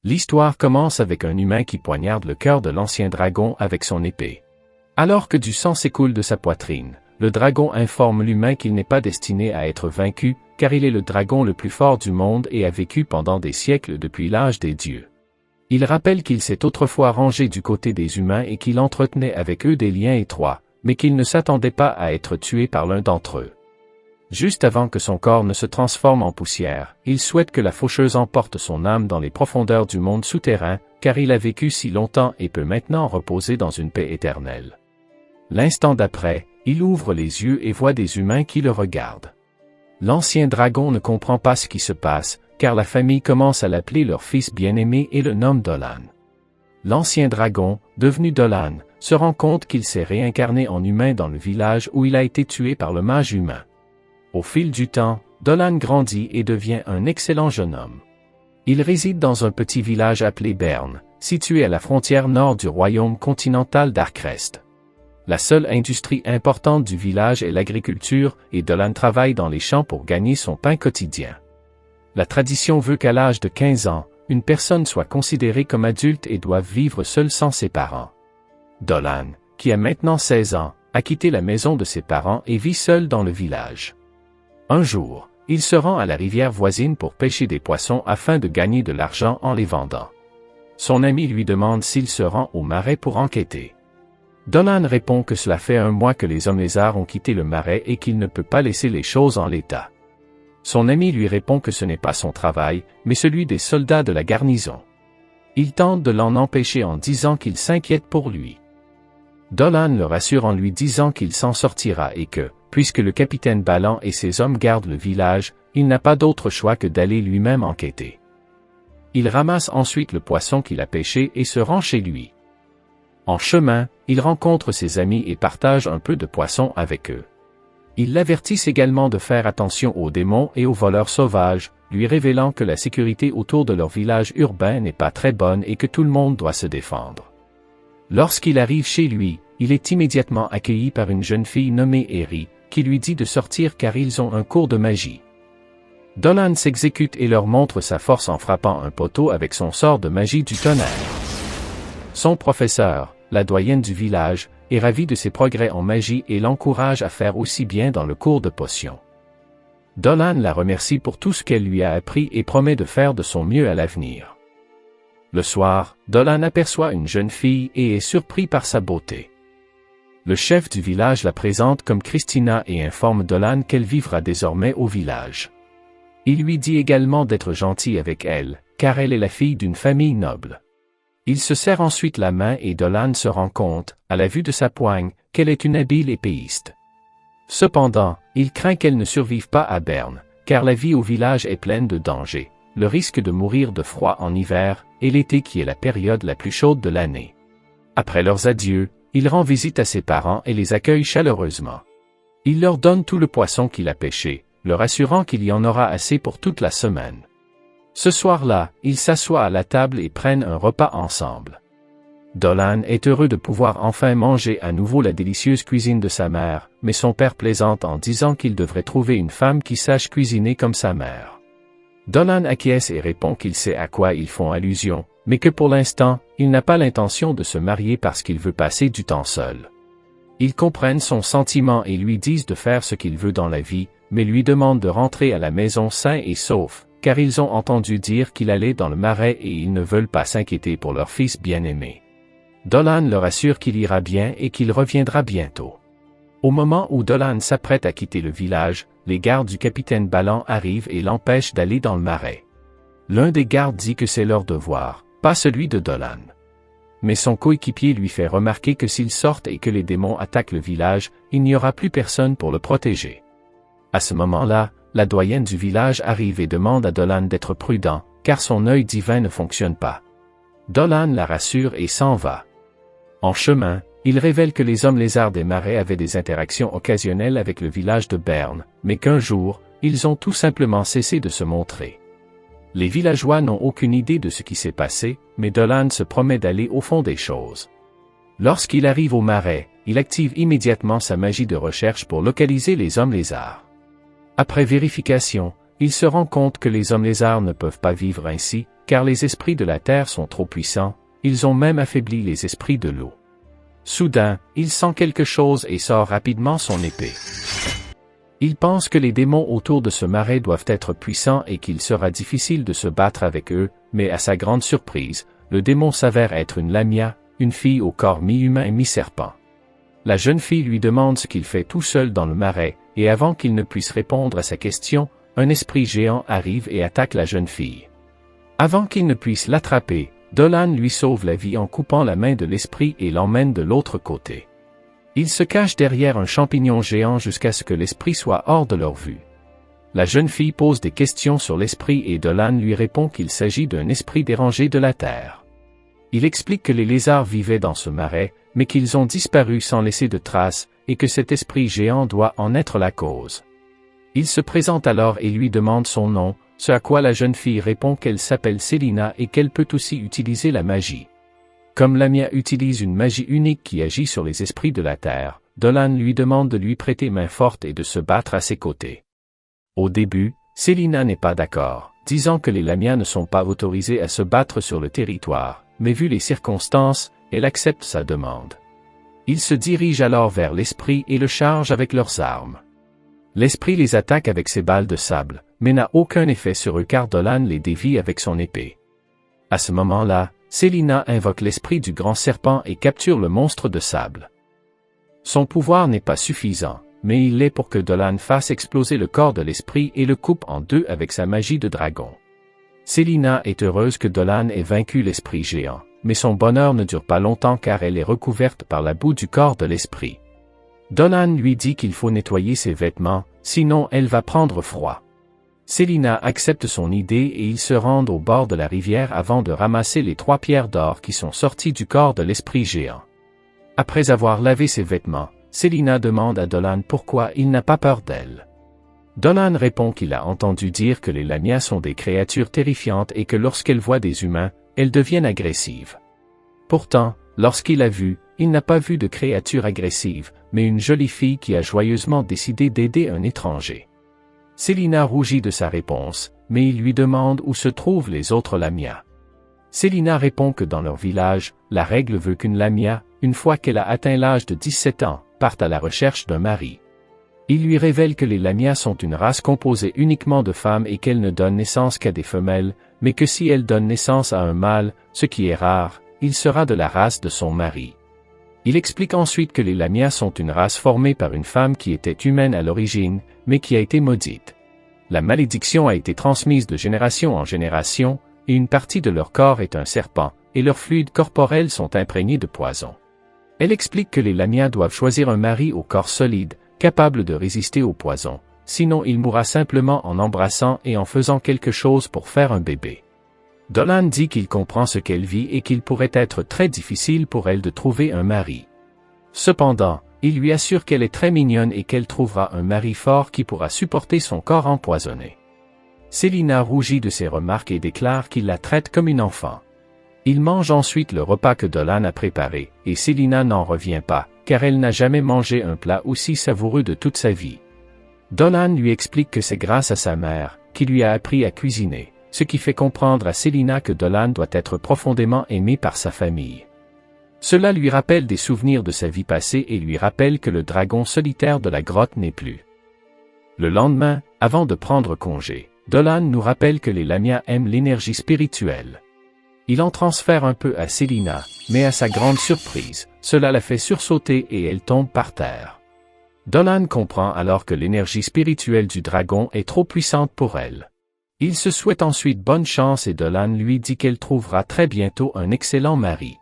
L'histoire commence avec un humain qui poignarde le cœur de l'ancien dragon avec son épée. Alors que du sang s'écoule de sa poitrine, le dragon informe l'humain qu'il n'est pas destiné à être vaincu, car il est le dragon le plus fort du monde et a vécu pendant des siècles depuis l'âge des dieux. Il rappelle qu'il s'est autrefois rangé du côté des humains et qu'il entretenait avec eux des liens étroits, mais qu'il ne s'attendait pas à être tué par l'un d'entre eux. Juste avant que son corps ne se transforme en poussière, il souhaite que la faucheuse emporte son âme dans les profondeurs du monde souterrain, car il a vécu si longtemps et peut maintenant reposer dans une paix éternelle. L'instant d'après, il ouvre les yeux et voit des humains qui le regardent. L'ancien dragon ne comprend pas ce qui se passe, car la famille commence à l'appeler leur fils bien-aimé et le nomme Dolan. L'ancien dragon, devenu Dolan, se rend compte qu'il s'est réincarné en humain dans le village où il a été tué par le mage humain. Au fil du temps, Dolan grandit et devient un excellent jeune homme. Il réside dans un petit village appelé Berne, situé à la frontière nord du royaume continental d'Arkrest. La seule industrie importante du village est l'agriculture et Dolan travaille dans les champs pour gagner son pain quotidien. La tradition veut qu'à l'âge de 15 ans, une personne soit considérée comme adulte et doive vivre seule sans ses parents. Dolan, qui a maintenant 16 ans, a quitté la maison de ses parents et vit seul dans le village. Un jour, il se rend à la rivière voisine pour pêcher des poissons afin de gagner de l'argent en les vendant. Son ami lui demande s'il se rend au marais pour enquêter. Dolan répond que cela fait 1 mois que les hommes lézards ont quitté le marais et qu'il ne peut pas laisser les choses en l'état. Son ami lui répond que ce n'est pas son travail, mais celui des soldats de la garnison. Il tente de l'en empêcher en disant qu'il s'inquiète pour lui. Dolan le rassure en lui disant qu'il s'en sortira et que, puisque le capitaine Ballan et ses hommes gardent le village, il n'a pas d'autre choix que d'aller lui-même enquêter. Il ramasse ensuite le poisson qu'il a pêché et se rend chez lui. En chemin, il rencontre ses amis et partage un peu de poisson avec eux. Ils l'avertissent également de faire attention aux démons et aux voleurs sauvages, lui révélant que la sécurité autour de leur village urbain n'est pas très bonne et que tout le monde doit se défendre. Lorsqu'il arrive chez lui, il est immédiatement accueilli par une jeune fille nommée Eri, qui lui dit de sortir car ils ont un cours de magie. Dolan s'exécute et leur montre sa force en frappant un poteau avec son sort de magie du tonnerre. Son professeur, la doyenne du village, est ravi de ses progrès en magie et l'encourage à faire aussi bien dans le cours de potions. Dolan la remercie pour tout ce qu'elle lui a appris et promet de faire de son mieux à l'avenir. Le soir, Dolan aperçoit une jeune fille et est surpris par sa beauté. Le chef du village la présente comme Christina et informe Dolan qu'elle vivra désormais au village. Il lui dit également d'être gentil avec elle, car elle est la fille d'une famille noble. Il se serre ensuite la main et Dolan se rend compte, à la vue de sa poigne, qu'elle est une habile épéiste. Cependant, il craint qu'elle ne survive pas à Berne, car la vie au village est pleine de dangers, le risque de mourir de froid en hiver, et l'été qui est la période la plus chaude de l'année. Après leurs adieux, il rend visite à ses parents et les accueille chaleureusement. Il leur donne tout le poisson qu'il a pêché, leur assurant qu'il y en aura assez pour toute la semaine. Ce soir-là, ils s'assoient à la table et prennent un repas ensemble. Dolan est heureux de pouvoir enfin manger à nouveau la délicieuse cuisine de sa mère, mais son père plaisante en disant qu'il devrait trouver une femme qui sache cuisiner comme sa mère. Dolan acquiesce et répond qu'il sait à quoi ils font allusion, mais que pour l'instant, il n'a pas l'intention de se marier parce qu'il veut passer du temps seul. Ils comprennent son sentiment et lui disent de faire ce qu'il veut dans la vie, mais lui demandent de rentrer à la maison sain et sauf, car ils ont entendu dire qu'il allait dans le marais et ils ne veulent pas s'inquiéter pour leur fils bien-aimé. Dolan leur assure qu'il ira bien et qu'il reviendra bientôt. Au moment où Dolan s'apprête à quitter le village, les gardes du capitaine Ballan arrivent et l'empêchent d'aller dans le marais. L'un des gardes dit que c'est leur devoir, pas celui de Dolan. Mais son coéquipier lui fait remarquer que s'ils sortent et que les démons attaquent le village, il n'y aura plus personne pour le protéger. À ce moment-là, la doyenne du village arrive et demande à Dolan d'être prudent, car son œil divin ne fonctionne pas. Dolan la rassure et s'en va. En chemin, il révèle que les hommes lézards des marais avaient des interactions occasionnelles avec le village de Berne, mais qu'un jour, ils ont tout simplement cessé de se montrer. Les villageois n'ont aucune idée de ce qui s'est passé, mais Dolan se promet d'aller au fond des choses. Lorsqu'il arrive au marais, il active immédiatement sa magie de recherche pour localiser les hommes lézards. Après vérification, il se rend compte que les hommes lézards ne peuvent pas vivre ainsi, car les esprits de la terre sont trop puissants, ils ont même affaibli les esprits de l'eau. Soudain, il sent quelque chose et sort rapidement son épée. Il pense que les démons autour de ce marais doivent être puissants et qu'il sera difficile de se battre avec eux, mais à sa grande surprise, le démon s'avère être une Lamia, une fille au corps mi-humain et mi-serpent. La jeune fille lui demande ce qu'il fait tout seul dans le marais, et avant qu'il ne puisse répondre à sa question, un esprit géant arrive et attaque la jeune fille. Avant qu'il ne puisse l'attraper, Dolan lui sauve la vie en coupant la main de l'esprit et l'emmène de l'autre côté. Il se cache derrière un champignon géant jusqu'à ce que l'esprit soit hors de leur vue. La jeune fille pose des questions sur l'esprit et Dolan lui répond qu'il s'agit d'un esprit dérangé de la terre. Il explique que les lézards vivaient dans ce marais, mais qu'ils ont disparu sans laisser de traces, et que cet esprit géant doit en être la cause. Il se présente alors et lui demande son nom, ce à quoi la jeune fille répond qu'elle s'appelle Selina et qu'elle peut aussi utiliser la magie. Comme Lamia utilise une magie unique qui agit sur les esprits de la terre, Dolan lui demande de lui prêter main forte et de se battre à ses côtés. Au début, Selina n'est pas d'accord, disant que les Lamias ne sont pas autorisés à se battre sur le territoire, mais vu les circonstances, elle accepte sa demande. Ils se dirigent alors vers l'esprit et le chargent avec leurs armes. L'esprit les attaque avec ses balles de sable, mais n'a aucun effet sur eux car Dolan les dévie avec son épée. À ce moment-là, Selina invoque l'esprit du grand serpent et capture le monstre de sable. Son pouvoir n'est pas suffisant, mais il l'est pour que Dolan fasse exploser le corps de l'esprit et le coupe en deux avec sa magie de dragon. Selina est heureuse que Dolan ait vaincu l'esprit géant, mais son bonheur ne dure pas longtemps car elle est recouverte par la boue du corps de l'esprit. Dolan lui dit qu'il faut nettoyer ses vêtements, sinon elle va prendre froid. Selina accepte son idée et ils se rendent au bord de la rivière avant de ramasser les 3 pierres d'or qui sont sorties du corps de l'esprit géant. Après avoir lavé ses vêtements, Selina demande à Dolan pourquoi il n'a pas peur d'elle. Dolan répond qu'il a entendu dire que les Lamias sont des créatures terrifiantes et que lorsqu'elles voient des humains, elles deviennent agressives. Pourtant, lorsqu'il a vu, il n'a pas vu de créature agressive, mais une jolie fille qui a joyeusement décidé d'aider un étranger. Selina rougit de sa réponse, mais il lui demande où se trouvent les autres Lamias. Selina répond que dans leur village, la règle veut qu'une Lamia, une fois qu'elle a atteint l'âge de 17 ans, parte à la recherche d'un mari. Il lui révèle que les Lamias sont une race composée uniquement de femmes et qu'elles ne donnent naissance qu'à des femelles, mais que si elles donnent naissance à un mâle, ce qui est rare, il sera de la race de son mari. Il explique ensuite que les Lamias sont une race formée par une femme qui était humaine à l'origine, mais qui a été maudite. La malédiction a été transmise de génération en génération, et une partie de leur corps est un serpent, et leurs fluides corporels sont imprégnés de poison. Elle explique que les Lamias doivent choisir un mari au corps solide, capable de résister au poison, sinon il mourra simplement en embrassant et en faisant quelque chose pour faire un bébé. Dolan dit qu'il comprend ce qu'elle vit et qu'il pourrait être très difficile pour elle de trouver un mari. Cependant, il lui assure qu'elle est très mignonne et qu'elle trouvera un mari fort qui pourra supporter son corps empoisonné. Selina rougit de ses remarques et déclare qu'il la traite comme une enfant. Il mange ensuite le repas que Dolan a préparé, et Selina n'en revient pas, car elle n'a jamais mangé un plat aussi savoureux de toute sa vie. Dolan lui explique que c'est grâce à sa mère, qui lui a appris à cuisiner, ce qui fait comprendre à Selina que Dolan doit être profondément aimé par sa famille. Cela lui rappelle des souvenirs de sa vie passée et lui rappelle que le dragon solitaire de la grotte n'est plus. Le lendemain, avant de prendre congé, Dolan nous rappelle que les Lamias aiment l'énergie spirituelle. Il en transfère un peu à Selina, mais à sa grande surprise, cela la fait sursauter et elle tombe par terre. Dolan comprend alors que l'énergie spirituelle du dragon est trop puissante pour elle. Il se souhaite ensuite bonne chance et Dolan lui dit qu'elle trouvera très bientôt un excellent mari.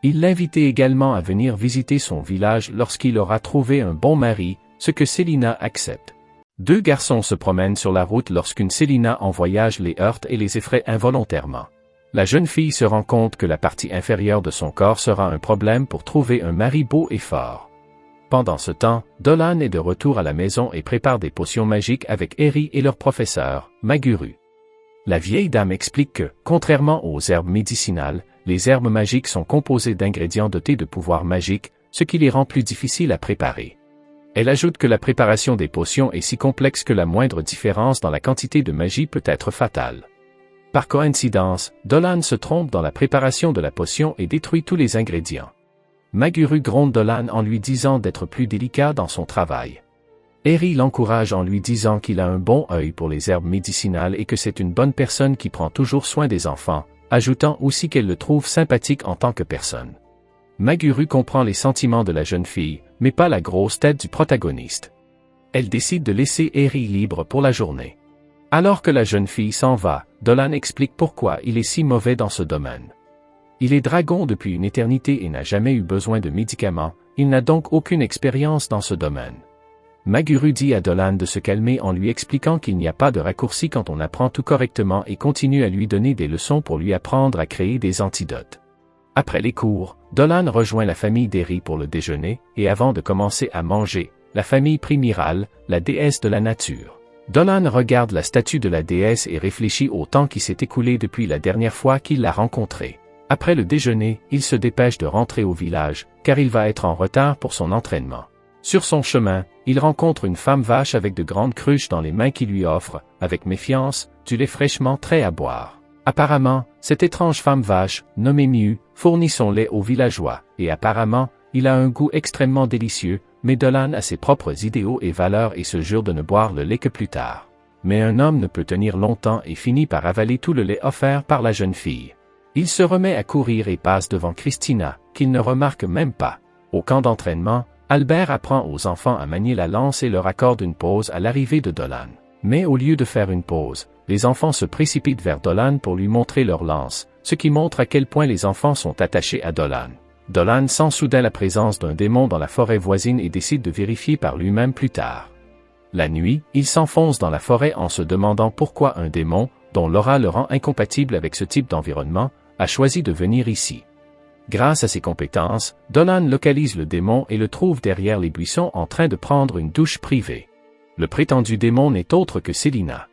Il l'invite également à venir visiter son village lorsqu'il aura trouvé un bon mari, ce que Selina accepte. 2 garçons se promènent sur la route lorsqu'une Selina en voyage les heurte et les effraie involontairement. La jeune fille se rend compte que la partie inférieure de son corps sera un problème pour trouver un mari beau et fort. Pendant ce temps, Dolan est de retour à la maison et prépare des potions magiques avec Eri et leur professeur, Maguru. La vieille dame explique que, contrairement aux herbes médicinales, les herbes magiques sont composées d'ingrédients dotés de pouvoirs magiques, ce qui les rend plus difficiles à préparer. Elle ajoute que la préparation des potions est si complexe que la moindre différence dans la quantité de magie peut être fatale. Par coïncidence, Dolan se trompe dans la préparation de la potion et détruit tous les ingrédients. Maguru gronde Dolan en lui disant d'être plus délicat dans son travail. Eri l'encourage en lui disant qu'il a un bon œil pour les herbes médicinales et que c'est une bonne personne qui prend toujours soin des enfants, ajoutant aussi qu'elle le trouve sympathique en tant que personne. Maguru comprend les sentiments de la jeune fille, mais pas la grosse tête du protagoniste. Elle décide de laisser Eri libre pour la journée. Alors que la jeune fille s'en va, Dolan explique pourquoi il est si mauvais dans ce domaine. Il est dragon depuis une éternité et n'a jamais eu besoin de médicaments, il n'a donc aucune expérience dans ce domaine. Maguru dit à Dolan de se calmer en lui expliquant qu'il n'y a pas de raccourci quand on apprend tout correctement et continue à lui donner des leçons pour lui apprendre à créer des antidotes. Après les cours, Dolan rejoint la famille d'Eri pour le déjeuner, et avant de commencer à manger, la famille Primirale, la déesse de la nature. Dolan regarde la statue de la déesse et réfléchit au temps qui s'est écoulé depuis la dernière fois qu'il l'a rencontrée. Après le déjeuner, il se dépêche de rentrer au village, car il va être en retard pour son entraînement. Sur son chemin, il rencontre une femme vache avec de grandes cruches dans les mains qui lui offre, avec méfiance, du lait fraîchement trait à boire. Apparemment, cette étrange femme vache, nommée Miu, fournit son lait aux villageois, et apparemment, il a un goût extrêmement délicieux, mais Dolan a ses propres idéaux et valeurs et se jure de ne boire le lait que plus tard. Mais un homme ne peut tenir longtemps et finit par avaler tout le lait offert par la jeune fille. Il se remet à courir et passe devant Christina, qu'il ne remarque même pas. Au camp d'entraînement, Albert apprend aux enfants à manier la lance et leur accorde une pause à l'arrivée de Dolan. Mais au lieu de faire une pause, les enfants se précipitent vers Dolan pour lui montrer leur lance, ce qui montre à quel point les enfants sont attachés à Dolan. Dolan sent soudain la présence d'un démon dans la forêt voisine et décide de vérifier par lui-même plus tard. La nuit, il s'enfonce dans la forêt en se demandant pourquoi un démon, dont l'aura le rend incompatible avec ce type d'environnement, a choisi de venir ici. Grâce à ses compétences, Dolan localise le démon et le trouve derrière les buissons en train de prendre une douche privée. Le prétendu démon n'est autre que Célina.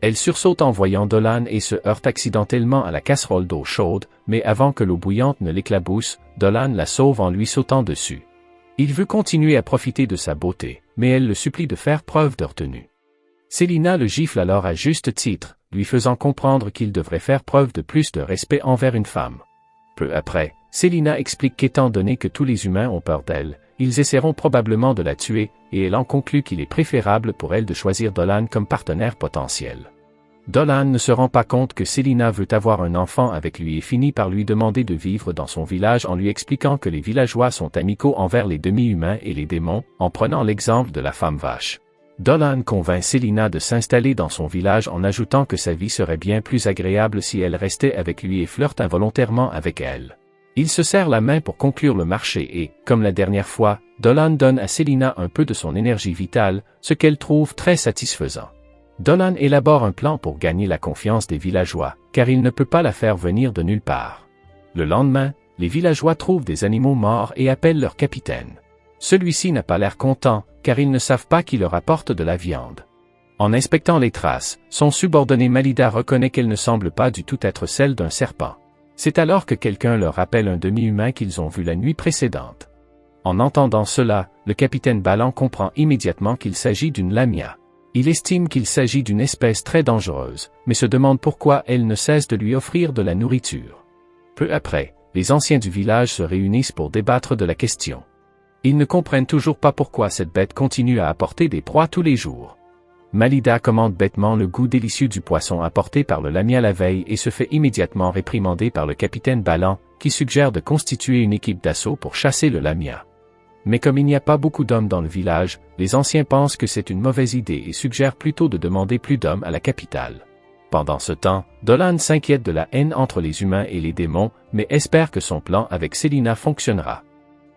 Elle sursaute en voyant Dolan et se heurte accidentellement à la casserole d'eau chaude, mais avant que l'eau bouillante ne l'éclabousse, Dolan la sauve en lui sautant dessus. Il veut continuer à profiter de sa beauté, mais elle le supplie de faire preuve de retenue. Célina le gifle alors à juste titre, lui faisant comprendre qu'il devrait faire preuve de plus de respect envers une femme. Peu après, Célina explique qu'étant donné que tous les humains ont peur d'elle, ils essaieront probablement de la tuer, et elle en conclut qu'il est préférable pour elle de choisir Dolan comme partenaire potentiel. Dolan ne se rend pas compte que Célina veut avoir un enfant avec lui et finit par lui demander de vivre dans son village en lui expliquant que les villageois sont amicaux envers les demi-humains et les démons, en prenant l'exemple de la femme vache. Dolan convainc Célina de s'installer dans son village en ajoutant que sa vie serait bien plus agréable si elle restait avec lui et flirte involontairement avec elle. Il se serre la main pour conclure le marché et, comme la dernière fois, Dolan donne à Célina un peu de son énergie vitale, ce qu'elle trouve très satisfaisant. Dolan élabore un plan pour gagner la confiance des villageois, car il ne peut pas la faire venir de nulle part. Le lendemain, les villageois trouvent des animaux morts et appellent leur capitaine. Celui-ci n'a pas l'air content, car ils ne savent pas qui leur apporte de la viande. En inspectant les traces, son subordonné Malida reconnaît qu'elle ne semble pas du tout être celle d'un serpent. C'est alors que quelqu'un leur rappelle un demi-humain qu'ils ont vu la nuit précédente. En entendant cela, le capitaine Balan comprend immédiatement qu'il s'agit d'une lamia. Il estime qu'il s'agit d'une espèce très dangereuse, mais se demande pourquoi elle ne cesse de lui offrir de la nourriture. Peu après, les anciens du village se réunissent pour débattre de la question. Ils ne comprennent toujours pas pourquoi cette bête continue à apporter des proies tous les jours. Malida commande bêtement le goût délicieux du poisson apporté par le lamia la veille et se fait immédiatement réprimander par le capitaine Balan, qui suggère de constituer une équipe d'assaut pour chasser le lamia. Mais comme il n'y a pas beaucoup d'hommes dans le village, les anciens pensent que c'est une mauvaise idée et suggèrent plutôt de demander plus d'hommes à la capitale. Pendant ce temps, Dolan s'inquiète de la haine entre les humains et les démons, mais espère que son plan avec Célina fonctionnera.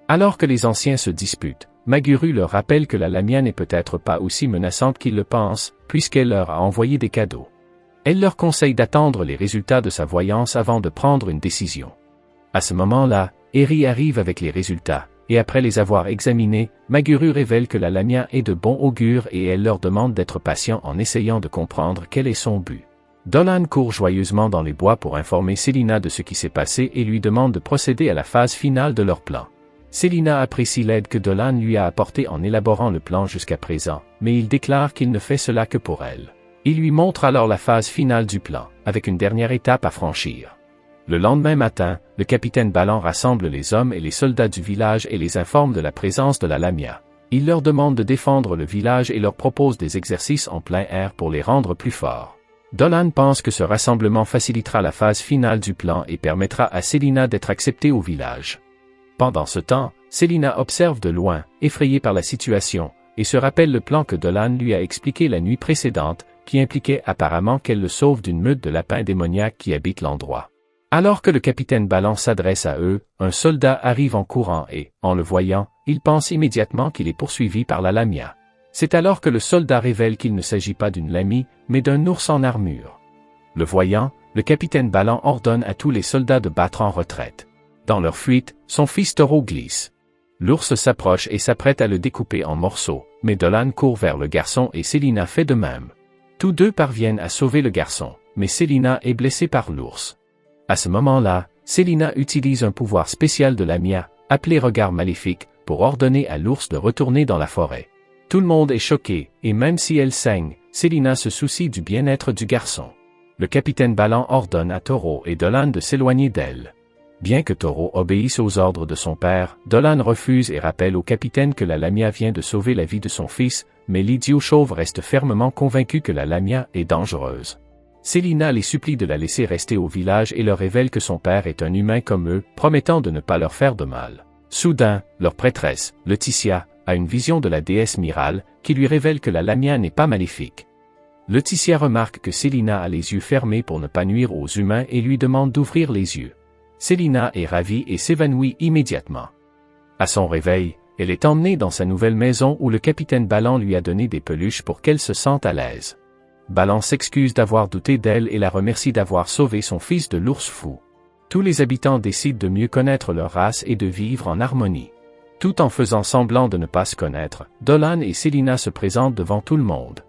Alors que les anciens se disputent, Maguru leur rappelle que la lamia n'est peut-être pas aussi menaçante qu'ils le pensent, puisqu'elle leur a envoyé des cadeaux. Elle leur conseille d'attendre les résultats de sa voyance avant de prendre une décision. À ce moment-là, Eri arrive avec les résultats, et après les avoir examinés, Maguru révèle que la lamia est de bon augure et elle leur demande d'être patient en essayant de comprendre quel est son but. Dolan court joyeusement dans les bois pour informer Célina de ce qui s'est passé et lui demande de procéder à la phase finale de leur plan. Célina apprécie l'aide que Dolan lui a apportée en élaborant le plan jusqu'à présent, mais il déclare qu'il ne fait cela que pour elle. Il lui montre alors la phase finale du plan, avec une dernière étape à franchir. Le lendemain matin, le capitaine Ballan rassemble les hommes et les soldats du village et les informe de la présence de la Lamia. Il leur demande de défendre le village et leur propose des exercices en plein air pour les rendre plus forts. Dolan pense que ce rassemblement facilitera la phase finale du plan et permettra à Célina d'être acceptée au village. Pendant ce temps, Célina observe de loin, effrayée par la situation, et se rappelle le plan que Dolan lui a expliqué la nuit précédente, qui impliquait apparemment qu'elle le sauve d'une meute de lapins démoniaques qui habitent l'endroit. Alors que le capitaine Ballan s'adresse à eux, un soldat arrive en courant et, en le voyant, il pense immédiatement qu'il est poursuivi par la Lamia. C'est alors que le soldat révèle qu'il ne s'agit pas d'une lamie, mais d'un ours en armure. Le voyant, le capitaine Ballan ordonne à tous les soldats de battre en retraite. Dans leur fuite, son fils Taureau glisse. L'ours s'approche et s'apprête à le découper en morceaux, mais Dolan court vers le garçon et Célina fait de même. Tous deux parviennent à sauver le garçon, mais Célina est blessée par l'ours. À ce moment-là, Célina utilise un pouvoir spécial de Lamia, appelé regard maléfique, pour ordonner à l'ours de retourner dans la forêt. Tout le monde est choqué, et même si elle saigne, Célina se soucie du bien-être du garçon. Le capitaine Ballan ordonne à Taureau et Dolan de s'éloigner d'elle. Bien que Taureau obéisse aux ordres de son père, Dolan refuse et rappelle au capitaine que la Lamia vient de sauver la vie de son fils, mais l'idiot chauve reste fermement convaincu que la Lamia est dangereuse. Célina les supplie de la laisser rester au village et leur révèle que son père est un humain comme eux, promettant de ne pas leur faire de mal. Soudain, leur prêtresse, Laetitia, a une vision de la déesse Myrale, qui lui révèle que la Lamia n'est pas maléfique. Laetitia remarque que Célina a les yeux fermés pour ne pas nuire aux humains et lui demande d'ouvrir les yeux. Célina est ravie et s'évanouit immédiatement. À son réveil, elle est emmenée dans sa nouvelle maison où le capitaine Ballan lui a donné des peluches pour qu'elle se sente à l'aise. Ballan s'excuse d'avoir douté d'elle et la remercie d'avoir sauvé son fils de l'ours fou. Tous les habitants décident de mieux connaître leur race et de vivre en harmonie. Tout en faisant semblant de ne pas se connaître, Dolan et Célina se présentent devant tout le monde.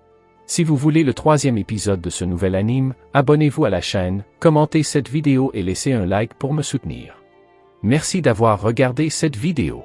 Si vous voulez le 3e épisode de ce nouvel anime, abonnez-vous à la chaîne, commentez cette vidéo et laissez un like pour me soutenir. Merci d'avoir regardé cette vidéo.